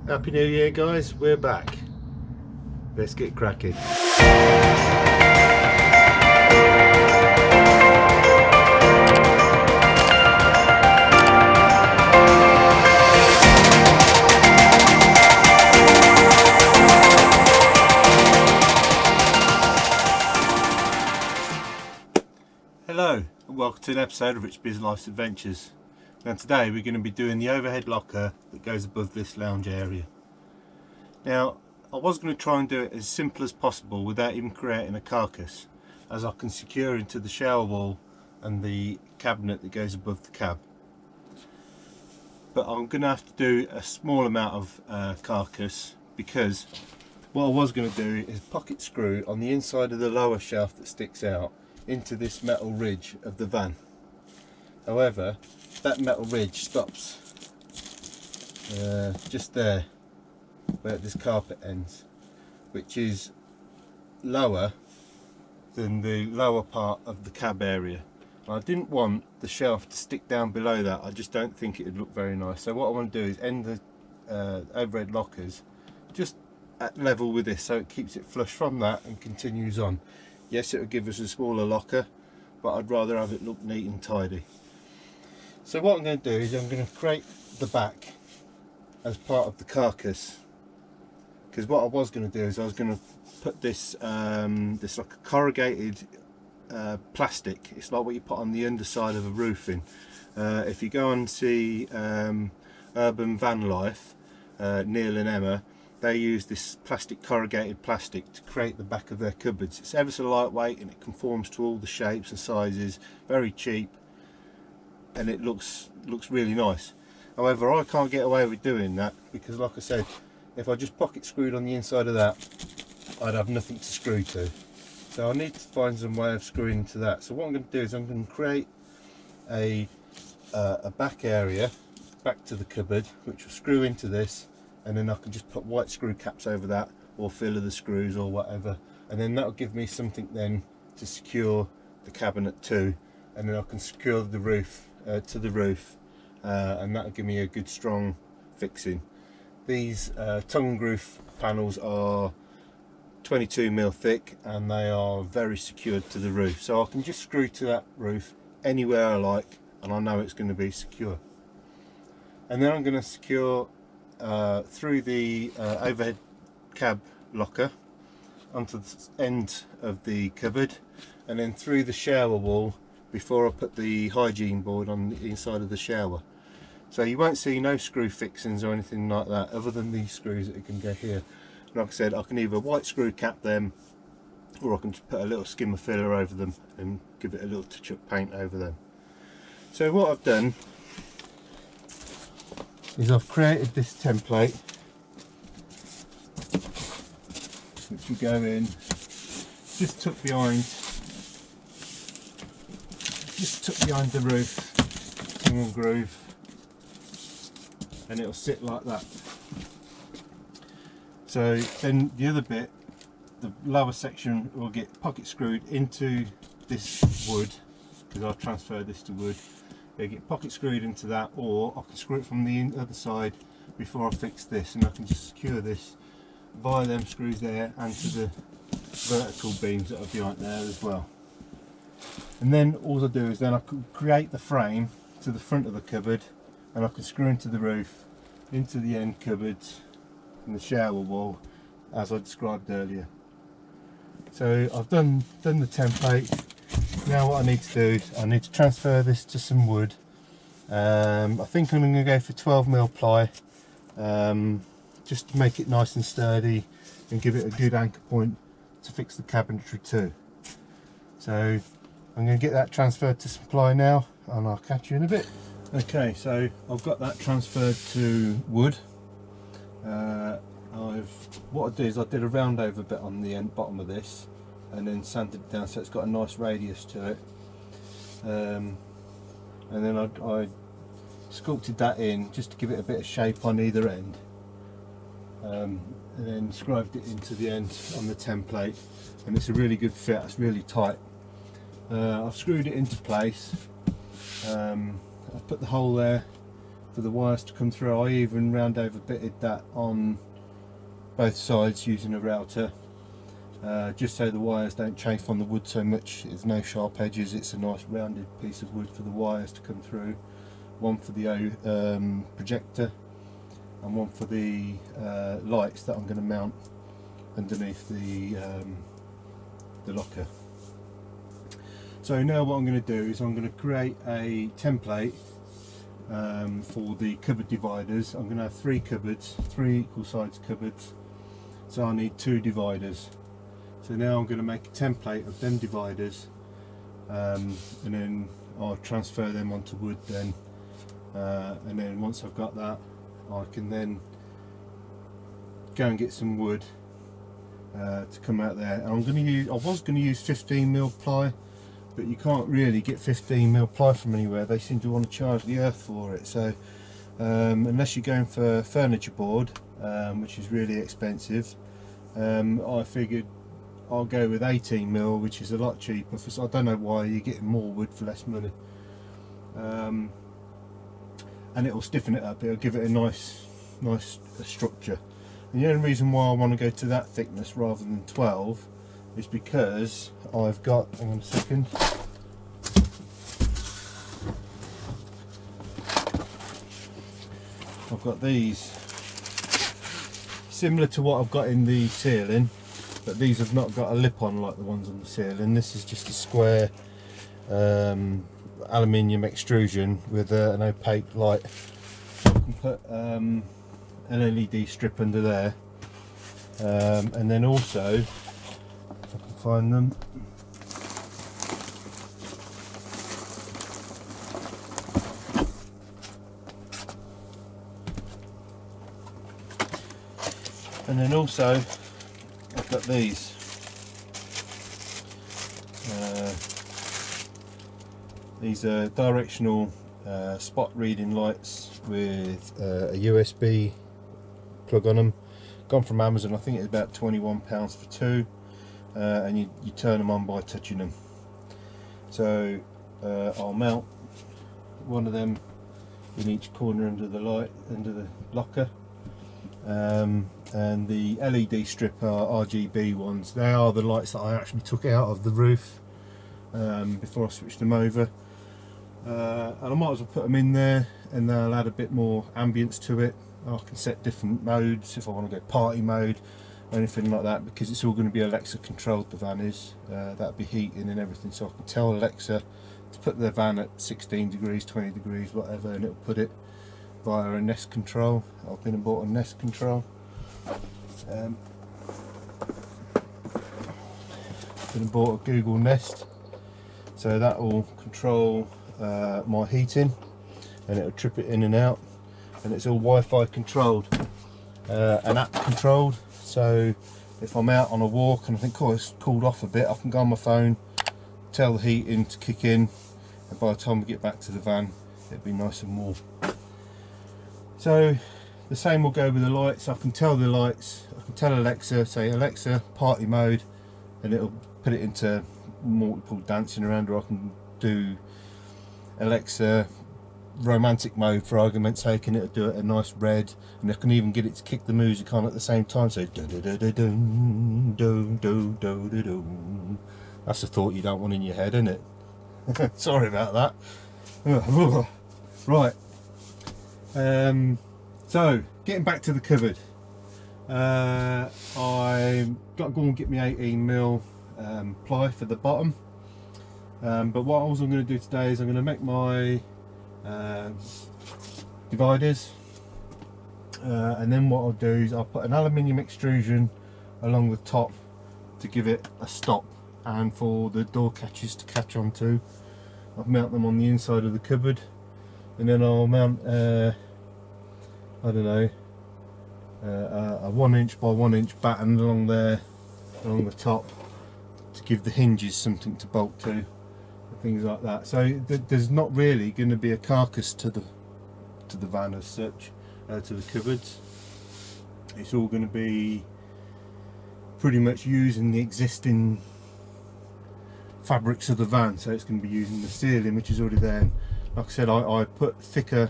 Happy New Year, guys. We're back. Let's get cracking. Hello and welcome to an episode of Rich Biz Life's Adventures. Now today we're going to be doing the overhead locker that goes above this lounge area. Now I was going to try and do it as simple as possible without even creating a carcass, as I can secure into the shower wall and the cabinet that goes above the cab. But I'm going to have to do a small amount of carcass, because what I was going to do is pocket screw on the inside of the lower shelf that sticks out into this metal ridge of the van. However, that metal ridge stops just there where this carpet ends, which is lower than the lower part of the cab area. And I didn't want the shelf to stick down below that. I just don't think it would look very nice. So what I want to do is end the overhead lockers just at level with this, so it keeps it flush from that and continues on. Yes, it will give us a smaller locker, but I'd rather have it look neat and tidy. So what I'm going to do is I'm going to create the back as part of the carcass, because what I was going to do is I was going to put this this like a corrugated plastic. It's like what you put on the underside of a roofing. If you go and see Urban Van Life, Neil and Emma, they use this corrugated plastic to create the back of their cupboards. It's ever so lightweight and it conforms to all the shapes and sizes, very cheap, and it looks really nice. However, I can't get away with doing that because, like I said, if I just pocket screwed on the inside of that, I'd have nothing to screw to. So I need to find some way of screwing into that. So what I'm going to do is I'm going to create a back area, back to the cupboard, which will screw into this, and then I can just put white screw caps over that, or filler the screws or whatever, and then that'll give me something then to secure the cabinet to, and then I can secure the roof to the roof, and that'll give me a good strong fixing. These tongue roof panels are 22mm thick and they are very secured to the roof, so I can just screw to that roof anywhere I like and I know it's going to be secure. And then I'm going to secure through the overhead cab locker onto the end of the cupboard, and then through the shower wall before I put the hygiene board on the inside of the shower. So you won't see no screw fixings or anything like that, other than these screws that can go here. Like I said, I can either white screw cap them, or I can just put a little skim of filler over them and give it a little touch up paint over them. So what I've done is I've created this template, which will go in just tucked behind the roof, single groove, and it'll sit like that. So then the other bit, the lower section, will get pocket screwed into this wood, because I've transferred this to wood. They get pocket screwed into that, or I can screw it from the other side before I fix this, and I can just secure this via them screws there and to the vertical beams that are behind there as well. And then all I do is then I can create the frame to the front of the cupboard, and I can screw into the roof, into the end cupboards and the shower wall as I described earlier. So I've done the template. Now what I need to do is I need to transfer this to some wood. I think I'm going to go for 12mm ply, just to make it nice and sturdy and give it a good anchor point to fix the cabinetry to. So I'm going to get that transferred to some ply now, and I'll catch you in a bit. Okay, so I've got that transferred to wood. What I did is I did a round over bit on the bottom of this, and then sanded it down so it's got a nice radius to it, and then I sculpted that in just to give it a bit of shape on either end, and then scribed it into the end on the template, and it's a really good fit. It's really tight. I've screwed it into place. I've put the hole there for the wires to come through. I even round over bitted that on both sides using a router, just so the wires don't chafe on the wood so much. There's no sharp edges, it's a nice rounded piece of wood for the wires to come through. One for the projector and one for the lights that I'm going to mount underneath the locker. So now what I'm going to do is I'm going to create a template for the cupboard dividers. I'm going to have 3 cupboards, 3 equal size cupboards, so I need 2 dividers. So now I'm going to make a template of them dividers, and then I'll transfer them onto wood then, and then once I've got that, I can then go and get some wood to come out there. And I'm going to use, I was going to use 15mm ply, but you can't really get 15mm ply from anywhere. They seem to want to charge the earth for it. So unless you're going for furniture board, which is really expensive, I figured I'll go with 18mm, which is a lot cheaper. I don't know why you're getting more wood for less money. And it will stiffen it up. It'll give it a nice structure. And the only reason why I want to go to that thickness rather than 12 is because I've got, hang on a second, I've got these similar to what I've got in the ceiling, but these have not got a lip on like the ones on the ceiling. This is just a square aluminium extrusion with an opaque light. I can put an LED strip under there, and then also, if I can find them, and then also I've got these. These are directional spot reading lights with a USB plug on them. Gone from Amazon. I think it's about £21 for 2, and you turn them on by touching them. So I'll mount one of them in each corner under the light, under the locker. And the LED strip are RGB ones. They are the lights that I actually took out of the roof before I switched them over. And I might as well put them in there, and they'll add a bit more ambience to it. I can set different modes if I want to go party mode or anything like that, because it's all going to be Alexa controlled, the van is. That'll be heating and everything, so I can tell Alexa to put the van at 16 degrees, 20 degrees, whatever, and it'll put it via a Nest control. I've been and bought a Nest control. Been and bought a Google Nest, so that will control my heating, and it'll trip it in and out, and it's all Wi-Fi controlled and app controlled. So if I'm out on a walk and I think, oh, it's cooled off a bit, I can go on my phone, tell the heating to kick in, and by the time we get back to the van, it'll be nice and warm. So the same will go with the lights. I can tell the lights, I can tell Alexa, say Alexa party mode, and it'll put it into multiple dancing around, or I can do Alexa romantic mode for argument's sake, and it'll do it a nice red, and I can even get it to kick the music on at the same time, so that's a thought you don't want in your head, isn't it? Sorry about that. Right, so getting back to the cupboard, I've got to go and get me 18mm ply for the bottom, but what I was going to do today is I'm going to make my dividers, and then what I'll do is I'll put an aluminium extrusion along the top to give it a stop and for the door catches to catch onto. I'll mount them on the inside of the cupboard, and then I'll mount I don't know, a 1" by 1" batten along there, along the top, to give the hinges something to bolt to, and things like that. So there's not really going to be a carcass to the van as such, to the cupboards. It's all going to be pretty much using the existing fabrics of the van. So it's going to be using the ceiling, which is already there. And like I said, I put thicker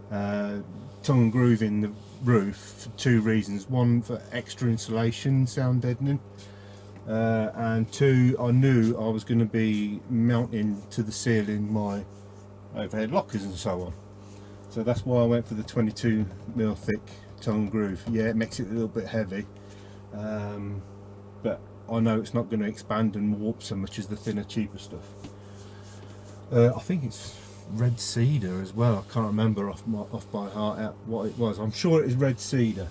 tongue and groove in the roof for two reasons. One, for extra insulation, sound deadening, and two, I knew I was going to be mounting to the ceiling my overhead lockers and so on. So that's why I went for the 22mm thick tongue and groove. Yeah, it makes it a little bit heavy, but I know it's not going to expand and warp so much as the thinner, cheaper stuff. I think it's red cedar as well. I can't remember off by heart what it was. I'm sure it is red cedar.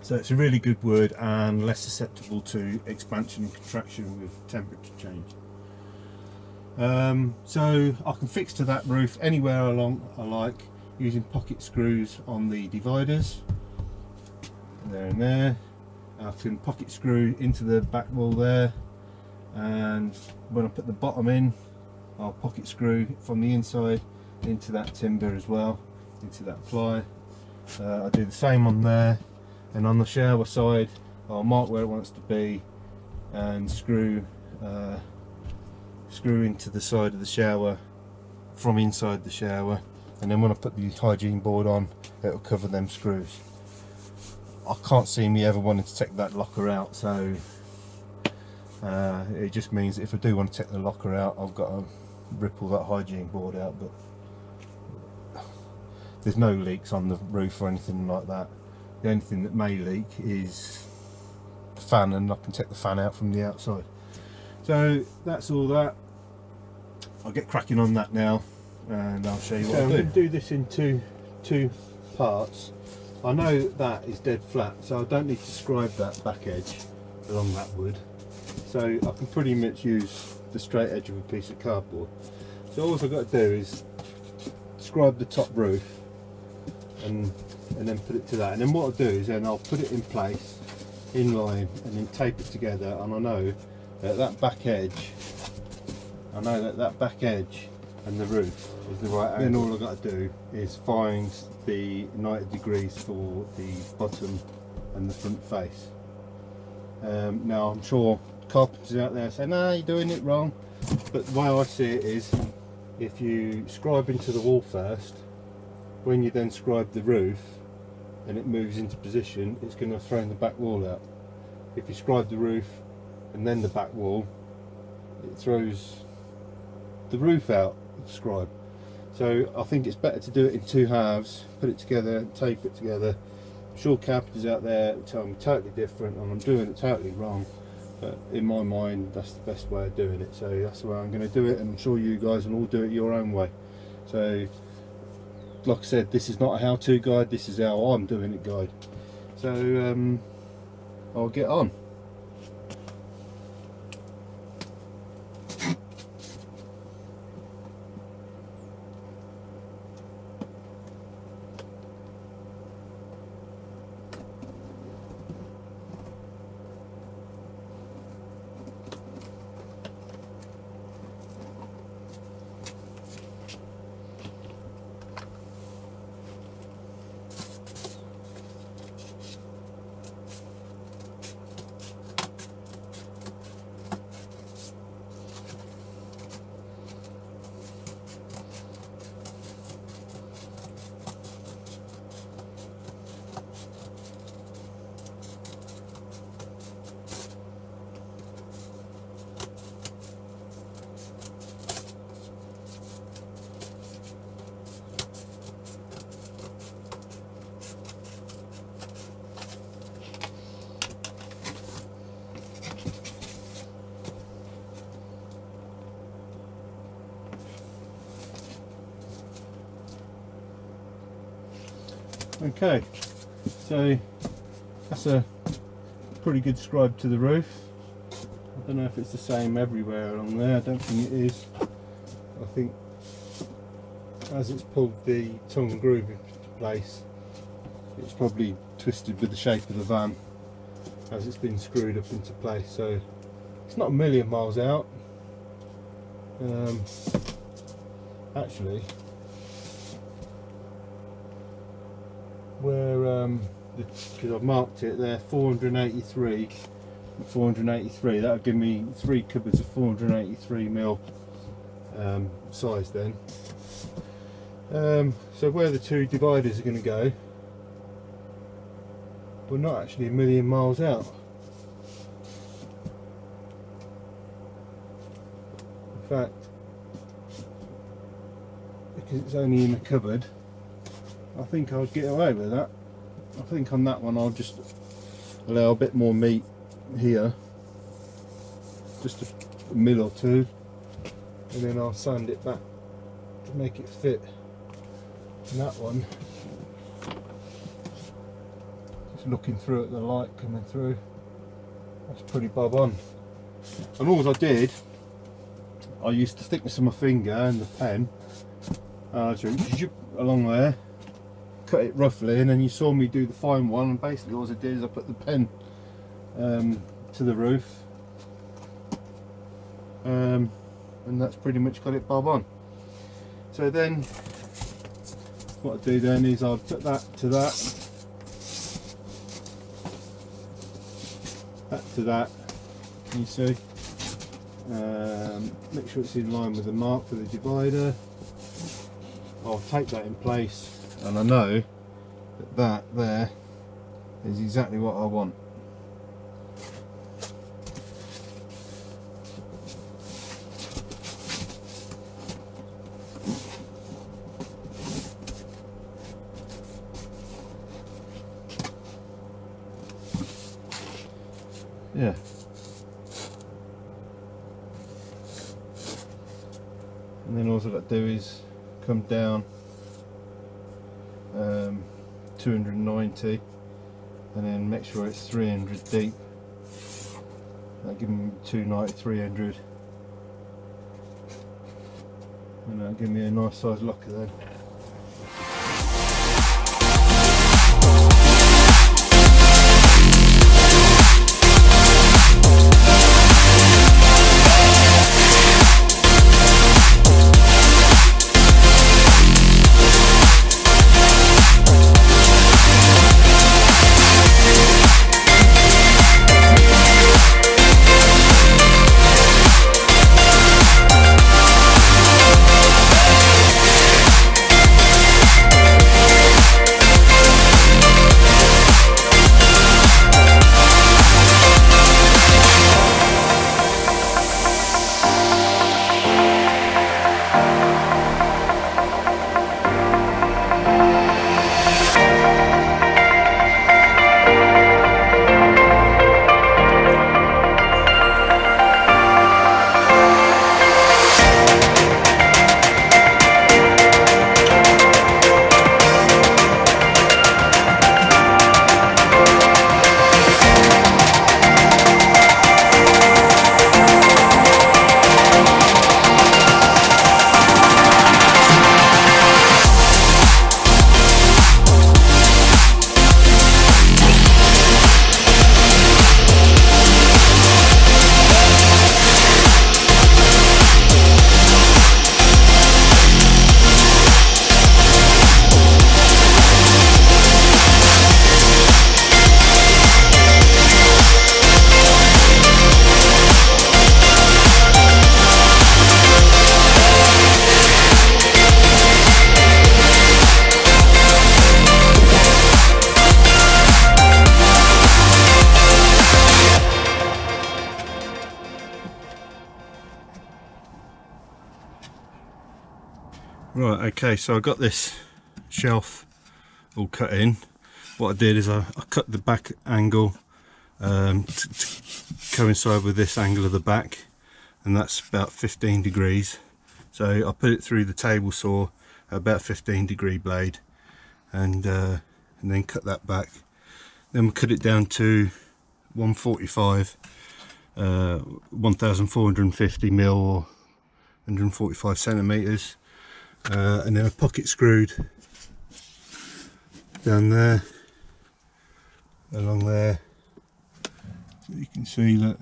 So it's a really good wood and less susceptible to expansion and contraction with temperature change. So I can fix to that roof anywhere along I like, using pocket screws on the dividers, there and there. I can pocket screw into the back wall there, and when I put the bottom in, I'll pocket screw from the inside into that timber as well, into that ply. I do the same on there, and on the shower side I'll mark where it wants to be and screw into the side of the shower from inside the shower, and then when I put the hygiene board on, it'll cover them screws. I can't see me ever wanting to take that locker out, so it just means if I do want to take the locker out, I've got to rip all that hygiene board out. But there's no leaks on the roof or anything like that. The only thing that may leak is the fan, and I can take the fan out from the outside. So that's all that. I'll get cracking on that now, and I'll show you what I do. I'm going to do this in two parts. I know that is dead flat, so I don't need to scribe that back edge along that wood. So I can pretty much use the straight edge of a piece of cardboard. So all I've got to do is scribe the top roof and then put it to that. And then what I'll do is then I'll put it in place, in line, and then tape it together. And I know that that back edge, and the roof is the right angle. Then all I've got to do is find the 90 degrees for the bottom and the front face. Now I'm sure carpenters out there say, no, you're doing it wrong, but the way I see it is, if you scribe into the wall first, when you then scribe the roof and it moves into position, it's going to throw the back wall out. If you scribe the roof and then the back wall, it throws the roof out of scribe. So I think it's better to do it in two halves, put it together and tape it together. I'm sure carpenters out there will tell me totally different and I'm doing it totally wrong, but in my mind that's the best way of doing it. So that's the way I'm going to do it, and I'm sure you guys will all do it your own way. So like I said, this is not a how-to guide, this is how I'm doing it guide. So I'll get on. Okay, so that's a pretty good scribe to the roof. I don't know if it's the same everywhere along there, I don't think it is. I think as it's pulled the tongue and groove into place, it's probably twisted with the shape of the van as it's been screwed up into place. So it's not a million miles out. Actually, where because I've marked it there, 483, that would give me 3 cupboards of 483mm size then. So where the two dividers are going to go, we're not actually a million miles out. In fact, because it's only in the cupboard, I think I'll get away with that. I think on that one I'll just allow a bit more meat here, just a mil or two, and then I'll sand it back to make it fit. And that one, just looking through at the light coming through, that's pretty bob on. And all I did, I used the thickness of my finger and the pen along there, cut it roughly, and then you saw me do the fine one, and basically all I did is I put the pen to the roof, and that's pretty much got it bob on. So then what I do then is I'll put that to that, that to that, you see, make sure it's in line with the mark for the divider. I'll tape that in place, and I know that that there is exactly what I want. Yeah. And then all I've got to do is come down 290, and then make sure it's 300 deep. That'll give me 290, 300, and that'll give me a nice size locker then. Right, okay, so I got this shelf all cut in. What I did is I cut the back angle to coincide with this angle of the back, and that's about 15 degrees. So I put it through the table saw at about 15-degree blade, and then cut that back. Then we cut it down to 145, 1450 mil or 145 centimeters. And then a pocket screwed down there, along there. So you can see that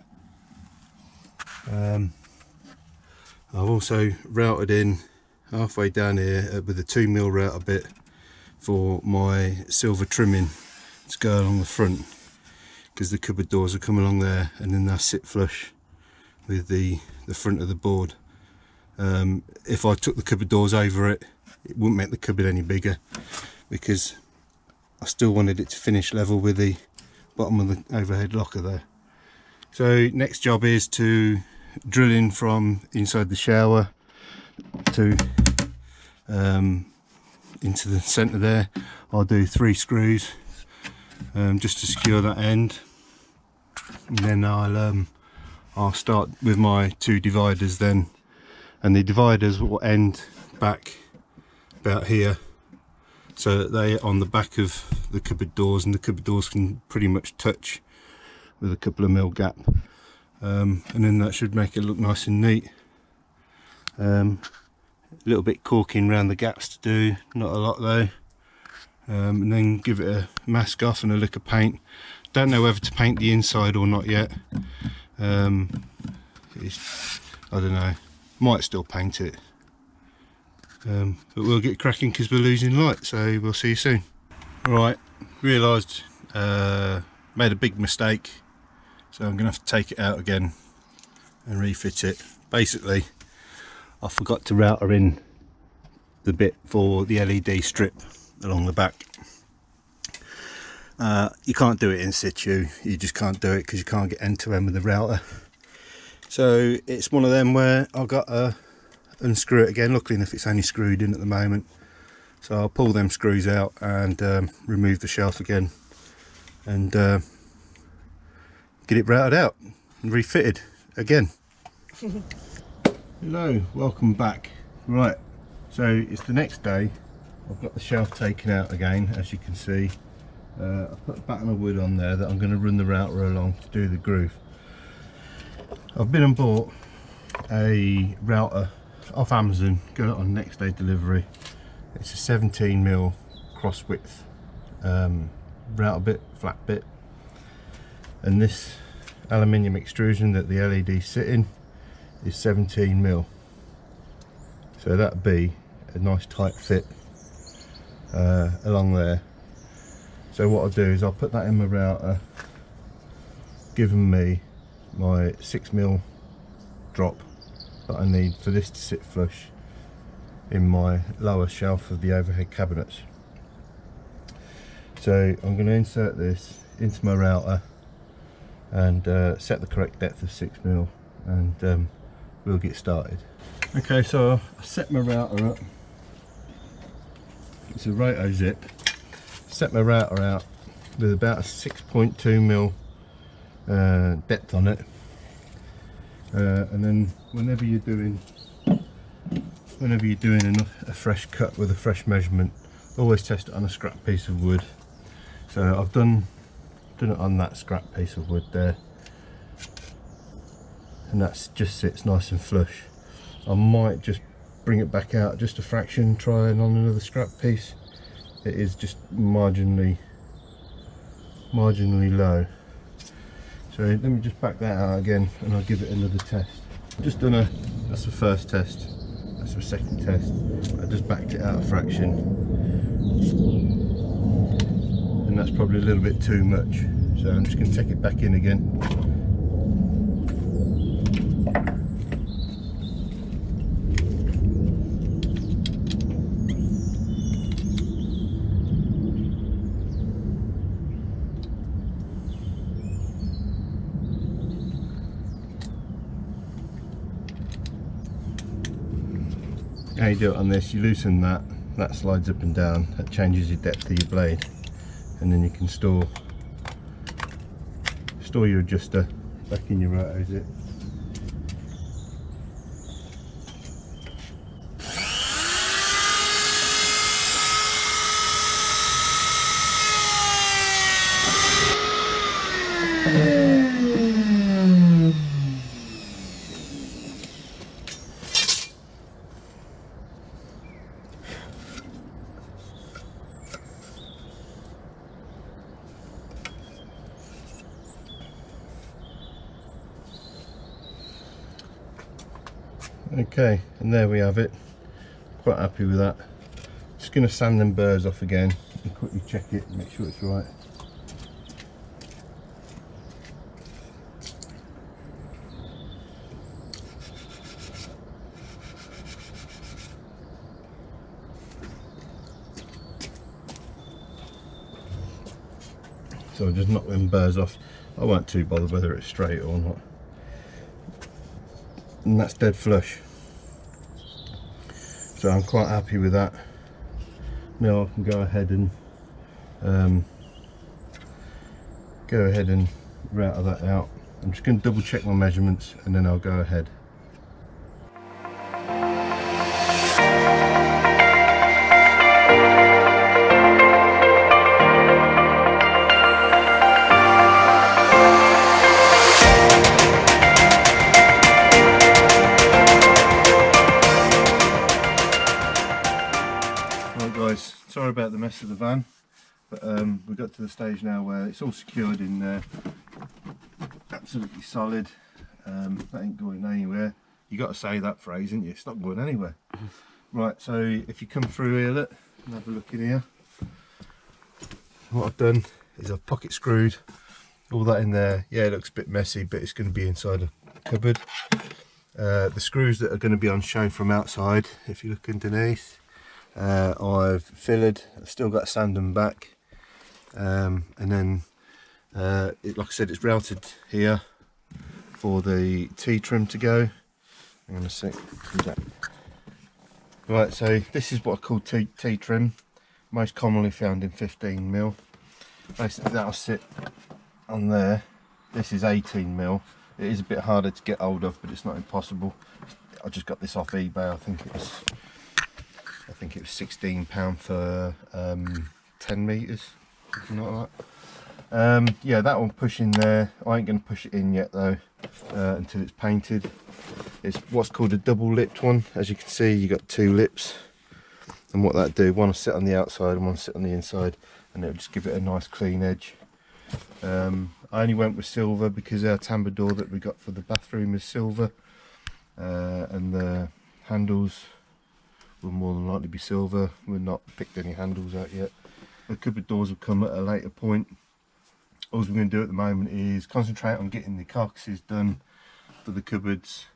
I've also routed in halfway down here with a 2mm router bit for my silver trimming to go along the front, because the cupboard doors are coming along there, and then they'll sit flush with the front of the board. If I took the cupboard doors over it, it wouldn't make the cupboard any bigger, because I still wanted it to finish level with the bottom of the overhead locker there. So next job is to drill in from inside the shower to into the centre there. I'll do 3 screws just to secure that end, and then I'll start with my 2 dividers then, and the dividers will end back about here, so that they are on the back of the cupboard doors, and the cupboard doors can pretty much touch with a couple of mil gap, and then that should make it look nice and neat. A little bit caulking around the gaps to do, not a lot though, and then give it a mask off and a lick of paint. Don't know whether to paint the inside or not yet. I don't know, might still paint it, but we'll get cracking because we're losing light, so we'll see you soon. Right, realised made a big mistake, so I'm gonna have to take it out again and refit it. Basically, I forgot to router in the bit for the LED strip along the back. You can't do it in situ, you just can't do it because you can't get end to end with the router. So it's one of them where I've got to unscrew it again. Luckily enough it's only screwed in at the moment, so I'll pull them screws out and remove the shelf again and get it routed out and refitted again. Hello, welcome back. Right, so it's the next day. I've got the shelf taken out again, as you can see. I've put a batten of wood on there that I'm going to run the router along to do the groove. I've been and bought a router off Amazon, got it on next day delivery. It's a 17mm cross width router bit, flat bit, and this aluminium extrusion that the LED sit in is 17mm, so that'd be a nice tight fit along there. So what I'll do is I'll put that in my router, giving me my 6mm drop that I need for this to sit flush in my lower shelf of the overhead cabinets. So I'm going to insert this into my router and set the correct depth of 6mm, and we'll get started. Okay, so I set my router up. It's a Roto Zip. Set my router out with about a 6.2mm depth on it, and then whenever you're doing a fresh cut with a fresh measurement, always test it on a scrap piece of wood. So I've done it on that scrap piece of wood there, and that just sits nice and flush. I might just bring it back out just a fraction, try it on another scrap piece. It is just marginally low. So let me just back that out again and I'll give it another test. Just done that's the first test, that's the second test. I just backed it out a fraction, and that's probably a little bit too much, so I'm just going to take it back in again. How you do it on this, you loosen that slides up and down, that changes your depth of your blade, and then you can store your adjuster back in your Roto Zip. Okay, and there we have it. Quite happy with that. Just going to sand them burrs off again and quickly check it and make sure it's right. So I'll just knock them burrs off. I won't too bothered whether it's straight or not. And that's dead flush. So I'm quite happy with that. Now I can go ahead and router that out. I'm just going to double check my measurements and then I'll go ahead. Right guys, sorry about the mess of the van, but we've got to the stage now where it's all secured in there, absolutely solid. That ain't going anywhere. You got to say that phrase, ain't you? It's not going anywhere. Right, so if you come through here, look, and have a look in here. What I've done is I've pocket screwed all that in there. Yeah, it looks a bit messy, but it's going to be inside a cupboard. The screws that are going to be on show from outside, if you look underneath, I've fillered. I've still got to sand them back, and then like I said, it's routed here for the T-trim to go. I'm going to see. Right, so this is what I call T-trim, most commonly found in 15mm. Basically that'll sit on there. This is 18mm. It is a bit harder to get hold of, but it's not impossible. I just got this off eBay. I think it was £16 for 10 metres, something like that. Yeah, that one push in there. I ain't going to push it in yet though, until it's painted. It's what's called a double lipped one. As you can see, you got two lips, and what that do, one will sit on the outside and one will sit on the inside, and it'll just give it a nice clean edge. I only went with silver because our tambour door that we got for the bathroom is silver, and the handles will more than likely be silver. We've not picked any handles out yet. The cupboard doors will come at a later point. All we're going to do at the moment is concentrate on getting the carcasses done for the cupboards,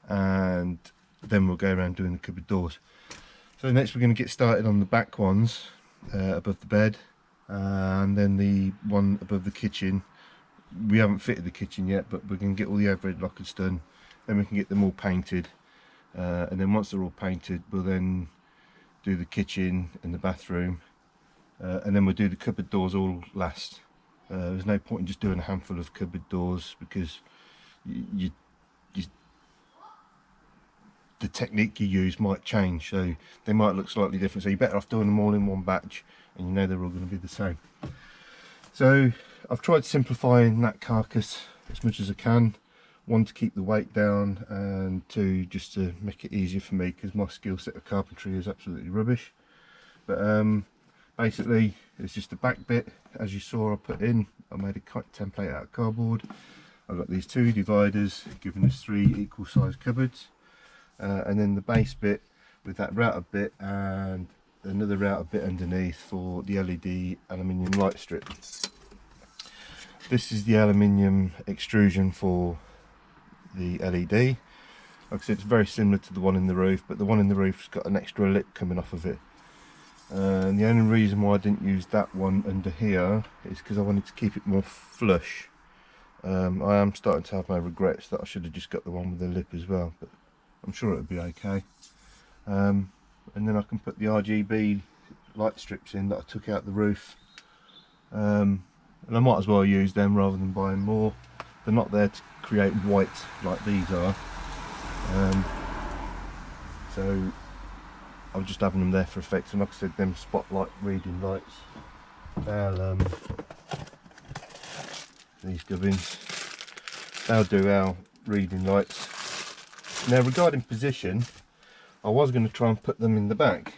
and then we'll go around doing the cupboard doors. So next we're going to get started on the back ones above the bed, and then the one above the kitchen. We haven't fitted the kitchen yet, but we're going to get all the overhead lockers done, then we can get them all painted, and then once they're all painted we'll then do the kitchen and the bathroom, and then we'll do the cupboard doors all last. There's no point in just doing a handful of cupboard doors because the technique you use might change, so they might look slightly different. So you're better off doing them all in one batch, and you know they're all going to be the same. So I've tried simplifying that carcass as much as I can. One, to keep the weight down, and two, just to make it easier for me because my skill set of carpentry is absolutely rubbish. But basically it's just the back bit, as you saw I put in. I made a template out of cardboard. I've got these two dividers giving us 3 equal sized cupboards, and then the base bit with that router bit and another router bit underneath for the LED aluminium light strip. This is the aluminium extrusion for the LED. Like I said, it's very similar to the one in the roof, but the one in the roof's got an extra lip coming off of it. And the only reason why I didn't use that one under here is because I wanted to keep it more flush. I am starting to have my regrets that I should have just got the one with the lip as well, but I'm sure it'll be okay. And then I can put the RGB light strips in that I took out the roof, and I might as well use them rather than buying more. They're not there to create white like these are, so I'm just having them there for effect. And like I said, them spotlight reading lights, these gubbins, they'll do our reading lights. Now regarding position, I was going to try and put them in the back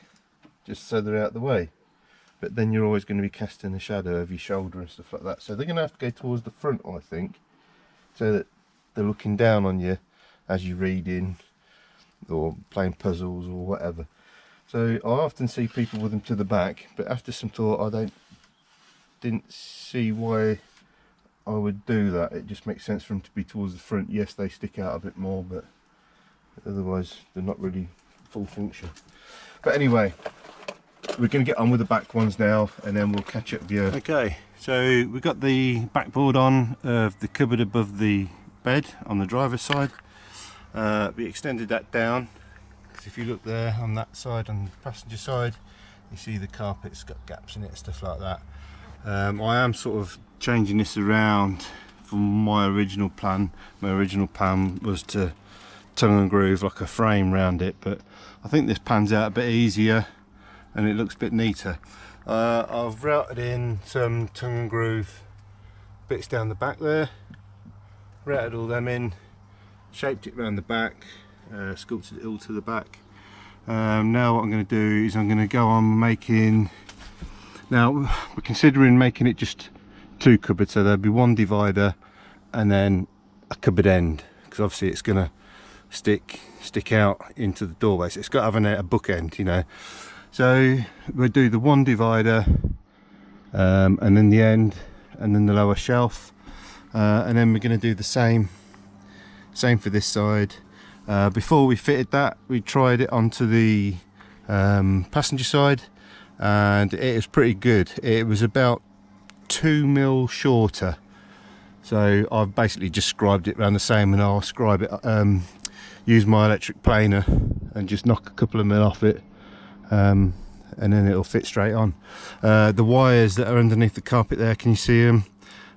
just so they're out of the way, but then you're always going to be casting a shadow over your shoulder and stuff like that, so they're going to have to go towards the front, I think, so that they're looking down on you as you're reading or playing puzzles or whatever. So I often see people with them to the back, but after some thought I didn't see why I would do that. It just makes sense for them to be towards the front. Yes, they stick out a bit more, but otherwise they're not really full function. But anyway, we're going to get on with the back ones now, and then we'll catch up with you. Okay, So we've got the backboard on of the cupboard above the bed on the driver's side. We extended that down, because if you look there on that side, on the passenger side, you see the carpet's got gaps in it, stuff like that. I am sort of changing this around from my original plan. My original plan was to tongue and groove like a frame round it, but I think this pans out a bit easier and it looks a bit neater. I've routed in some tongue and groove bits down the back there, routed all them in, shaped it around the back, sculpted it all to the back. Now what I'm going to do is I'm going to go on making, now we're considering making it just 2 cupboards, so there'll be 1 divider and then a cupboard end, because obviously it's going to stick out into the doorway, so it's got to have a bookend, you know. So we'll do the 1 divider and then the end and then the lower shelf, and then we're going to do the same for this side. Before we fitted that, we tried it onto the passenger side and it was pretty good. It was about 2 mil shorter, so I've basically just scribed it around the same, and I'll scribe it, use my electric planer and just knock a couple of mil off it, and then it'll fit straight on. The wires that are underneath the carpet there, can you see them?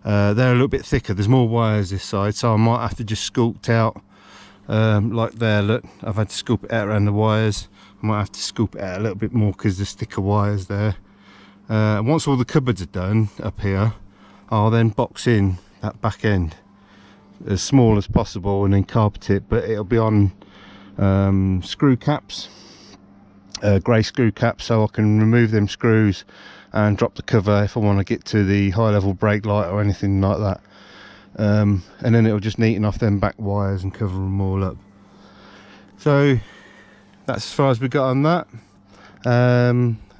They're a little bit thicker, there's more wires this side, so I might have to just sculpt out like there. Look, I've had to scoop it out around the wires. I might have to scoop it out a little bit more because there's thicker wires there. Once all the cupboards are done up here, I'll then box in that back end as small as possible and then carpet it, but it'll be on screw caps, grey screw caps, so I can remove them screws and drop the cover if I want to get to the high level brake light or anything like that. And then it'll just neaten off them back wires and cover them all up. So that's as far as we got on that.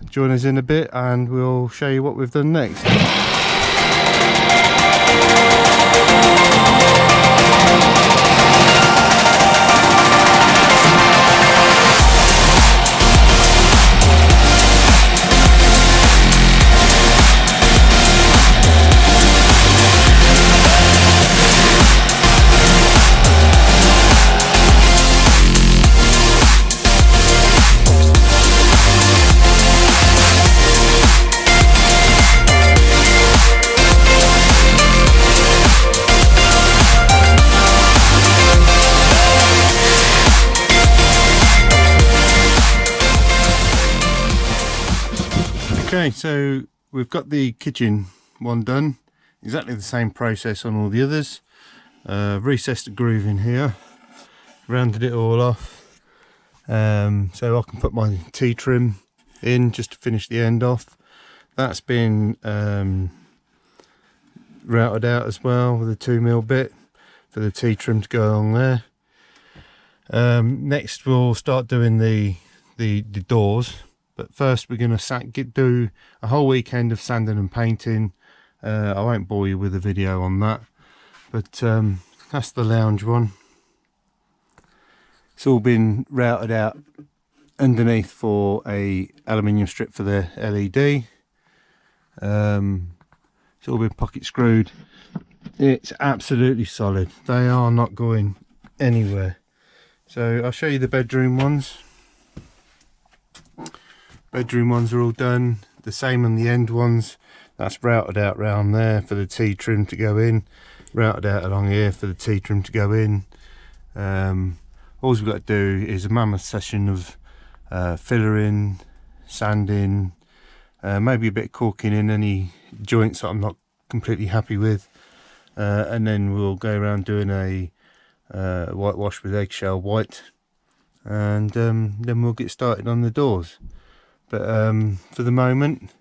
Join us in a bit and we'll show you what we've done next. Okay, so we've got the kitchen one done, exactly the same process on all the others. Recessed the groove in here, rounded it all off, so I can put my T-trim in just to finish the end off. That's been routed out as well with a 2 mil bit for the T-trim to go along there. Next we'll start doing the doors. But first we're going to do a whole weekend of sanding and painting. I won't bore you with a video on that, but that's the lounge one. It's all been routed out underneath for a aluminium strip for the LED. It's all been pocket screwed. It's absolutely solid. They are not going anywhere. So I'll show you the bedroom ones. Bedroom ones are all done, the same on the end ones. That's routed out round there for the T-trim to go in, routed out along here for the T-trim to go in. All we've got to do is a mammoth session of fillering, sanding, maybe a bit of caulking in any joints that I'm not completely happy with, and then we'll go around doing a whitewash with eggshell white, and then we'll get started on the doors. But for the moment,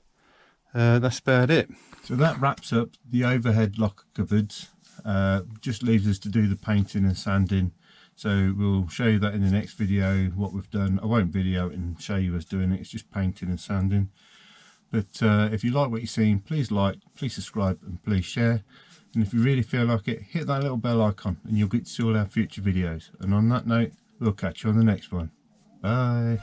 that's about it. So that wraps up the overhead locker cupboards. Just leaves us to do the painting and sanding. So we'll show you that in the next video, what we've done. I won't video it and show you us doing it, it's just painting and sanding. But if you like what you've seen, please like, please subscribe and please share. And if you really feel like it, hit that little bell icon and you'll get to see all our future videos. And on that note, we'll catch you on the next one. Bye.